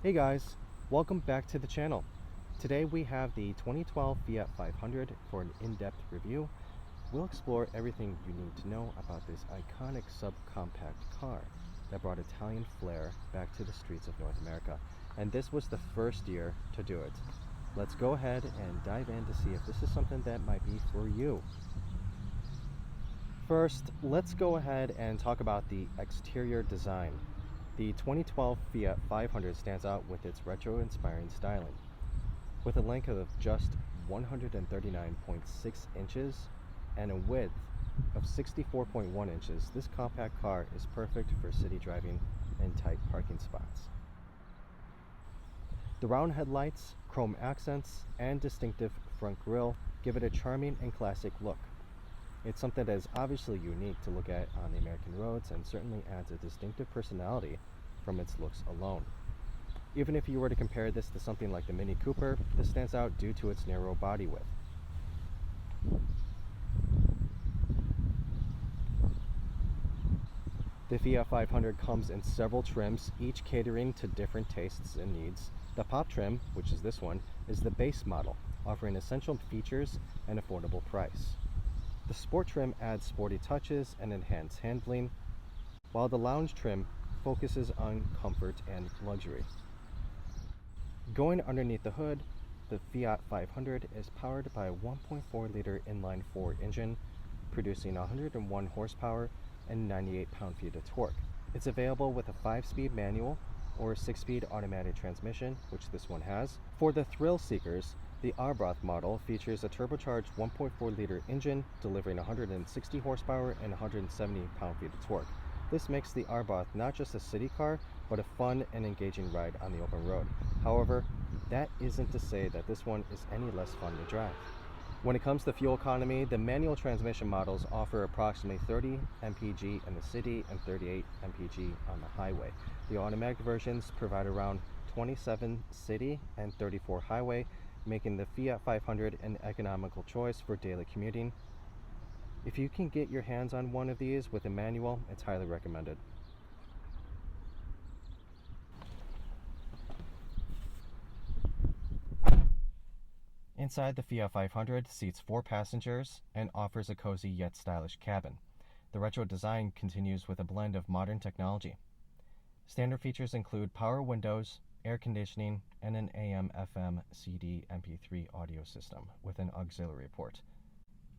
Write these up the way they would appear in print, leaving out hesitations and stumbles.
Hey guys, welcome back to the channel. Today we have the 2012 Fiat 500 for an in-depth review. We'll explore everything you need to know about this iconic subcompact car that brought Italian flair back to the streets of North America. And this was the first year to do it. Let's go ahead and dive in to see if this is something that might be for you. First, let's go ahead and talk about the exterior design. The 2012 Fiat 500 stands out with its retro-inspiring styling. With a length of just 139.6 inches and a width of 64.1 inches, this compact car is perfect for city driving and tight parking spots. The round headlights, chrome accents, and distinctive front grille give it a charming and classic look. It's something that is obviously unique to look at on the American roads and certainly adds a distinctive personality from its looks alone. Even if you were to compare this to something like the Mini Cooper, this stands out due to its narrow body width. The Fiat 500 comes in several trims, each catering to different tastes and needs. The Pop trim, which is this one, is the base model, offering essential features and affordable price. The Sport trim adds sporty touches and enhanced handling, while the Lounge trim focuses on comfort and luxury. Going underneath the hood, the Fiat 500 is powered by a 1.4-liter inline-4 engine, producing 101 horsepower and 98 pound-feet of torque. It's available with a 5-speed manual or a 6-speed automatic transmission, which this one has. For the thrill seekers, the Arboth model features a turbocharged 1.4-liter engine delivering 160 horsepower and 170 pound-feet of torque. This makes the Arboth not just a city car, but a fun and engaging ride on the open road. However, that isn't to say that this one is any less fun to drive. When it comes to fuel economy, the manual transmission models offer approximately 30 mpg in the city and 38 mpg on the highway. The automatic versions provide around 27 city and 34 highway, making the Fiat 500 an economical choice for daily commuting. If you can get your hands on one of these with a manual, it's highly recommended. Inside, the Fiat 500 seats 4 passengers and offers a cozy yet stylish cabin. The retro design continues with a blend of modern technology. Standard features include power windows, air conditioning, and an AM/FM CD MP3 audio system with an auxiliary port.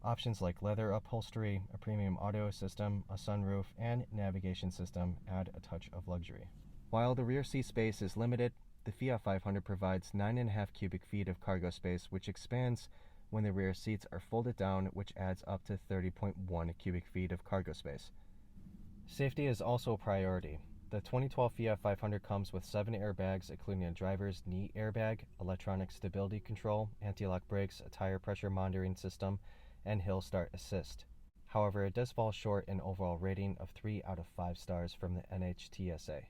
Options like leather upholstery, a premium audio system, a sunroof, and navigation system add a touch of luxury. While the rear seat space is limited, the Fiat 500 provides 9.5 cubic feet of cargo space, which expands when the rear seats are folded down, which adds up to 30.1 cubic feet of cargo space. Safety is also a priority. The 2012 Fiat 500 comes with 7 airbags, including a driver's knee airbag, electronic stability control, anti-lock brakes, a tire pressure monitoring system, and hill start assist. However, it does fall short in overall rating of 3 out of 5 stars from the NHTSA.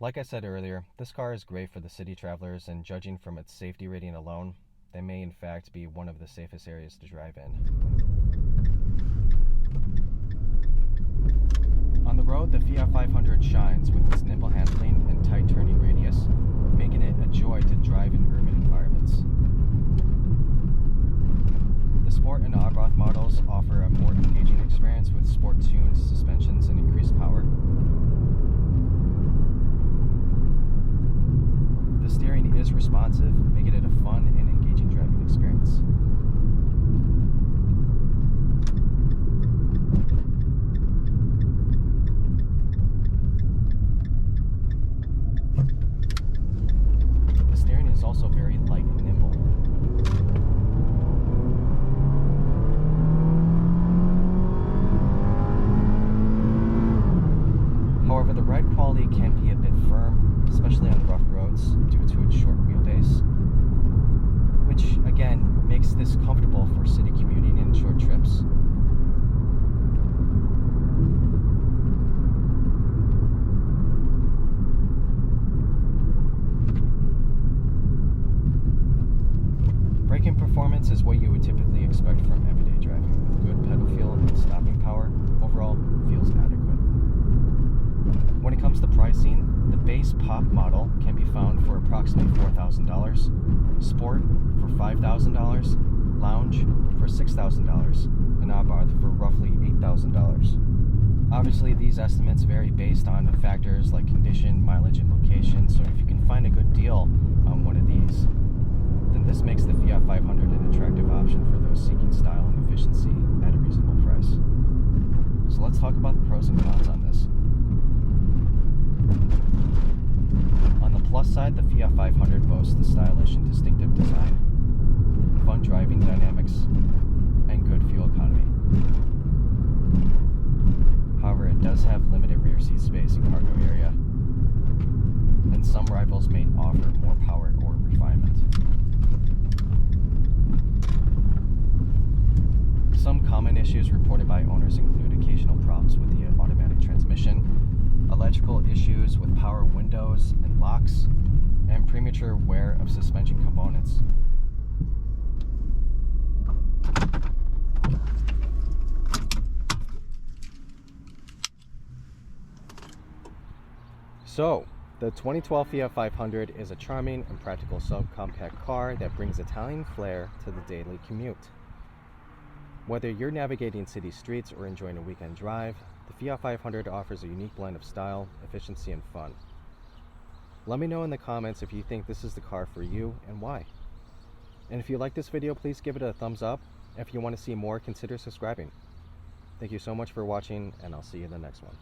Like I said earlier, this car is great for the city travelers, and judging from its safety rating alone, they may in fact be one of the safest areas to drive in. On the road, the Fiat 500 shines with its nimble handling and tight turning radius, making it a joy to drive in urban environments. The Sport and Arboth models offer a more engaging experience with sport-tuned suspensions and increased power. The steering is responsive, making it a fun and engaging driving experience. The steering is also very light and nimble. However, the ride quality can be a bit firm, especially on rough roads due to its short wheelbase, which again makes this base pop model can be found for approximately $4,000, Sport for $5,000, Lounge for $6,000, and Abarth for roughly $8,000. Obviously, these estimates vary based on factors like condition, mileage, and location, so if you can find a good deal on one of these, then this makes the Fiat 500 an attractive option for those seeking style and efficiency at a reasonable price. So let's talk about the pros and cons on this. On the plus side, the Fiat 500 boasts the stylish and distinctive design, fun driving dynamics, and good fuel economy. However, it does have limited rear seat space and cargo area, and some rivals may offer more power or refinement. Some common issues reported by owners include occasional problems with the automatic transmission, electrical issues with power windows and locks, and premature wear of suspension components. So, the 2012 Fiat 500 is a charming and practical subcompact car that brings Italian flair to the daily commute. Whether you're navigating city streets or enjoying a weekend drive, the Fiat 500 offers a unique blend of style, efficiency, and fun. Let me know in the comments if you think this is the car for you and why. And if you like this video, please give it a thumbs up. If you want to see more, consider subscribing. Thank you so much for watching, and I'll see you in the next one.